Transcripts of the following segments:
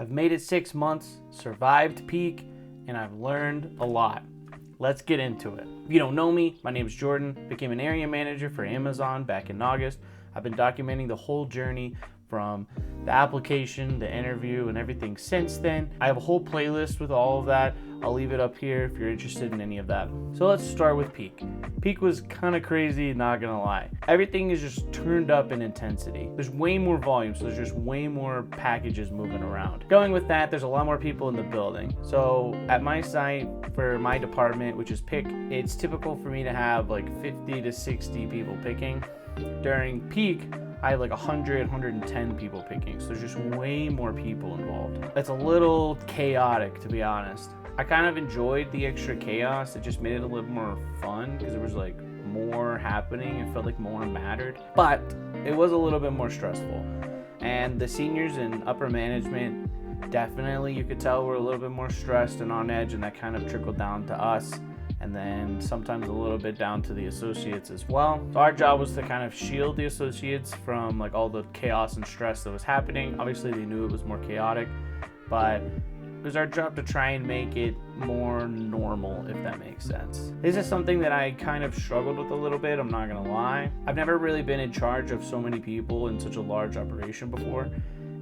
I've made it 6 months, survived peak, and I've learned a lot. Let's get into it. If you don't know me, my name is Jordan. Became an area manager for Amazon back in August. I've been documenting the whole journey from the application, the interview, and everything since then. I have a whole playlist with all of that. I'll leave it up here if you're interested in any of that. So let's start with peak. Peak was kind of crazy, not gonna lie. Everything is just turned up in intensity. There's way more volume, so there's just way more packages moving around. Going with that, there's a lot more people in the building. So at my site, for my department, which is pick, it's typical for me to have like 50 to 60 people picking. During peak, I have like 100, 110 people picking, so there's just way more people involved. It's a little chaotic, to be honest. I kind of enjoyed the extra chaos. It just made it a little more fun because there was like more happening. It felt like more mattered, but it was a little bit more stressful. And the seniors and upper management, definitely you could tell were a little bit more stressed and on edge, and that kind of trickled down to us. And then sometimes a little bit down to the associates as well. So our job was to kind of shield the associates from like all the chaos and stress that was happening. Obviously they knew it was more chaotic, but it was our job to try and make it more normal, if that makes sense. This is something that I kind of struggled with a little bit, I'm not gonna lie. I've never really been in charge of so many people in such a large operation before.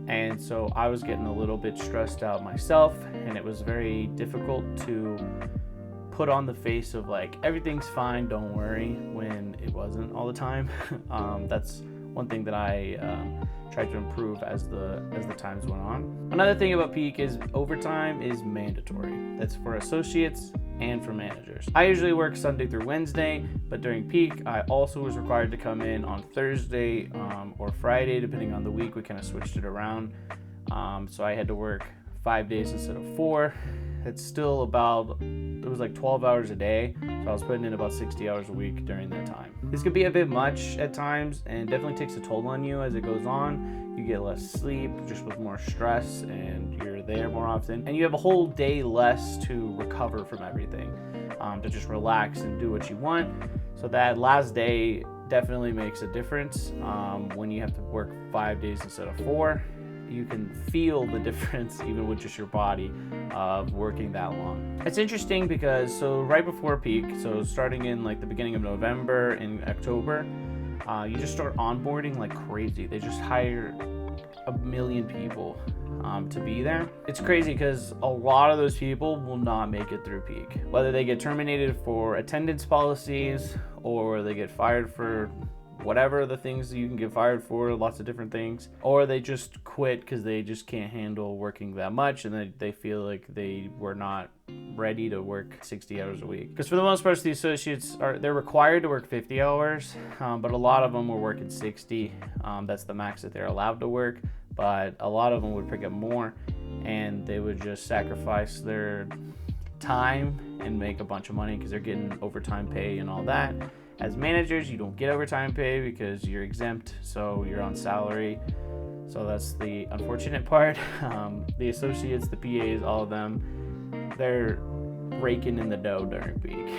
And so I was getting a little bit stressed out myself, and it was very difficult to put on the face of like, everything's fine, don't worry, when it wasn't all the time. That's one thing that I tried to improve as the times went on. Another thing about peak is overtime is mandatory. That's for associates and for managers. I usually work Sunday through Wednesday, but during peak, I also was required to come in on Thursday or Friday, depending on the week. We kind of switched it around. So I had to work 5 days instead of 4. It's still about, it was like 12 hours a day, so I was putting in about 60 hours a week during that time. This could be a bit much at times and definitely takes a toll on you as it goes on. You get less sleep, just with more stress, and you're there more often. And you have a whole day less to recover from everything, to just relax and do what you want. So that last day definitely makes a difference. When you have to work 5 days instead of 4, you can feel the difference even with just your body of working that long. It's interesting because so right before peak, so starting in like the beginning of November and October, you just start onboarding like crazy. They just hire 1 million people to be there. It's crazy because a lot of those people will not make it through peak, whether they get terminated for attendance policies or they get fired for whatever the things that you can get fired for, lots of different things, or they just quit because they just can't handle working that much, and they feel like they were not ready to work 60 hours a week. Because for the most part, the associates they're required to work 50 hours, but a lot of them were working 60. That's the max that they're allowed to work, but a lot of them would pick up more, and they would just sacrifice their time and make a bunch of money because they're getting overtime pay and all that. As managers, you don't get overtime pay because you're exempt, so you're on salary. So that's the unfortunate part. The associates, the PAs, all of them, they're raking in the dough during peak.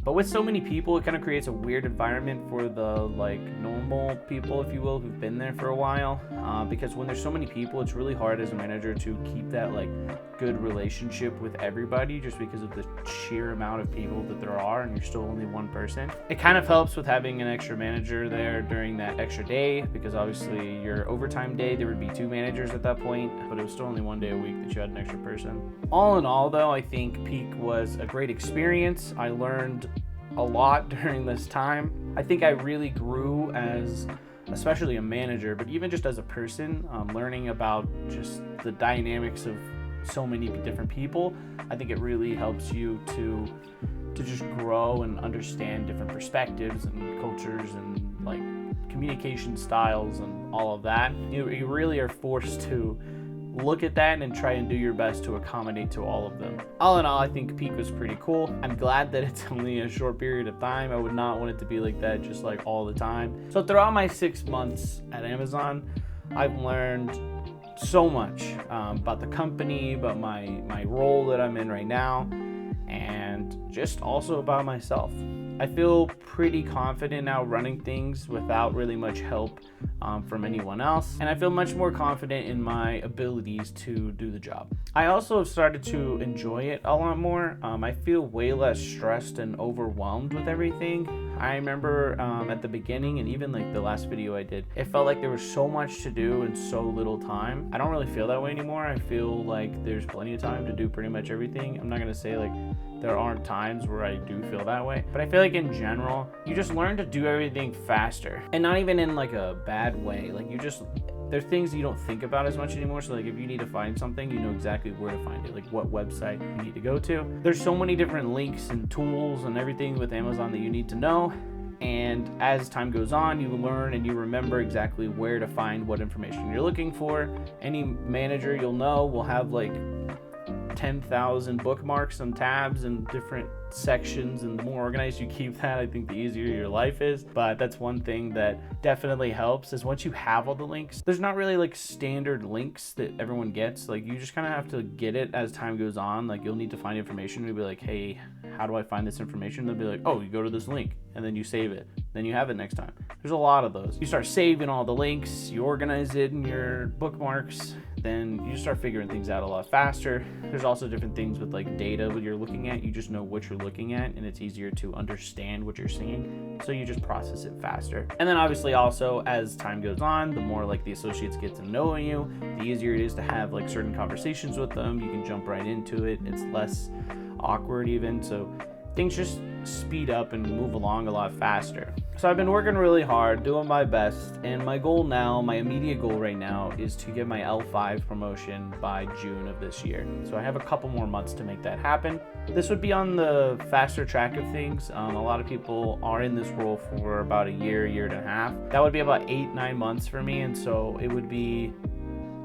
But with so many people, it kind of creates a weird environment for the like normal people, if you will, who've been there for a while. Because when there's so many people, it's really hard as a manager to keep that like good relationship with everybody just because of the sheer amount of people that there are, and you're still only one person. It kind of helps with having an extra manager there during that extra day, because obviously your overtime day, there would be 2 managers at that point, but it was still only 1 day a week that you had an extra person. All in all though, I think peak was a great experience. I learned a lot during this time. I think I really grew as especially a manager, but even just as a person, learning about just the dynamics of so many different people. I think it really helps you to just grow and understand different perspectives and cultures and like communication styles and all of that. You really are forced to look at that and try and do your best to accommodate to all of them. All in all, I think peak was pretty cool. I'm glad that it's only a short period of time. I would not want it to be like that just like all the time. So throughout my 6 months at Amazon, I've learned so much about the company, about my role that I'm in right now, and just also about myself. I feel pretty confident now running things without really much help from anyone else, and I feel much more confident in my abilities to do the job. I also have started to enjoy it a lot more. I feel way less stressed and overwhelmed with everything. I remember at the beginning, and even like the last video I did, it felt like there was so much to do in so little time. I don't really feel that way anymore. I feel like there's plenty of time to do pretty much everything. I'm not gonna say like there aren't times where I do feel that way, but I feel like in general, you just learn to do everything faster, and not even in like a bad way. Like there's things you don't think about as much anymore. So like if you need to find something, you know exactly where to find it, like what website you need to go to. There's so many different links and tools and everything with Amazon that you need to know. And as time goes on, you learn and you remember exactly where to find what information you're looking for. Any manager you'll know will have like 10,000 bookmarks and tabs and different sections, and the more organized you keep that, I think the easier your life is. But that's one thing that definitely helps, is once you have all the links, there's not really like standard links that everyone gets. Like you just kind of have to get it as time goes on. Like you'll need to find information. You'll be like, hey, how do I find this information? They'll be like, oh, you go to this link, and then you save it, then you have it next time. There's a lot of those. You start saving all the links, you organize it in your bookmarks, then you start figuring things out a lot faster. There's also different things with like data that you're looking at. You just know what you're looking at, and it's easier to understand what you're seeing, so you just process it faster. And then obviously also as time goes on, the more like the associates get to know you, the easier it is to have like certain conversations with them. You can jump right into it. It's less awkward even, so things just speed up and move along a lot faster. So I've been working really hard, doing my best, and my goal now, my immediate goal right now, is to get my L5 promotion by June of this year. So I have a couple more months to make that happen. This would be on the faster track of things. A lot of people are in this role for about a year and a half. That would be about 8-9 months for me, and so it would be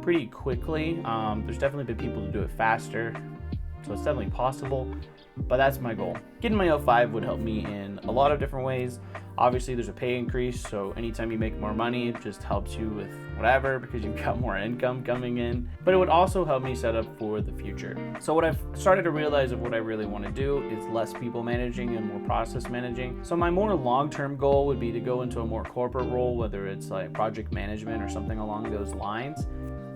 pretty quickly. There's definitely been people to do it faster, so it's definitely possible, but that's my goal. Getting my L5 would help me in a lot of different ways. Obviously there's a pay increase, so anytime you make more money, it just helps you with whatever because you've got more income coming in. But it would also help me set up for the future. So what I've started to realize of what I really want to do is less people managing and more process managing. So my more long-term goal would be to go into a more corporate role, whether it's like project management or something along those lines.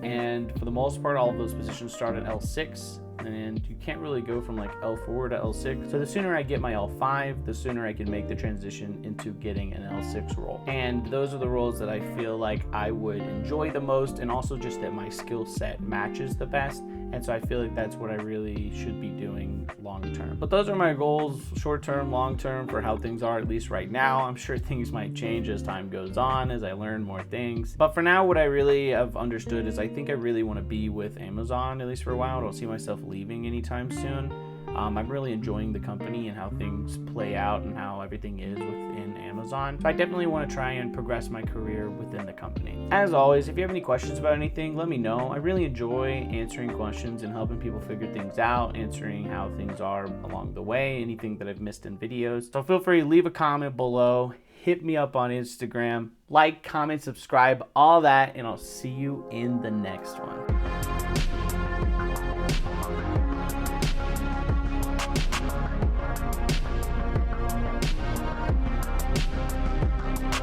And for the most part, all of those positions start at L6, and you can't really go from like L4 to L6. So the sooner I get my L5, the sooner I can make the transition into getting an L6 role. And those are the roles that I feel like I would enjoy the most, and also just that my skill set matches the best. And so I feel like that's what I really should be doing long term. But those are my goals, short term, long term, for how things are, at least right now. I'm sure things might change as time goes on, as I learn more things. But for now, what I really have understood is I think I really want to be with Amazon, at least for a while. I don't see myself leaving anytime soon. I'm really enjoying the company and how things play out and how everything is within Amazon. So I definitely want to try and progress my career within the company. As always, if you have any questions about anything, let me know. I really enjoy answering questions and helping people figure things out, answering how things are along the way, anything that I've missed in videos. So feel free to leave a comment below, hit me up on Instagram, like, comment, subscribe, all that, and I'll see you in the next one.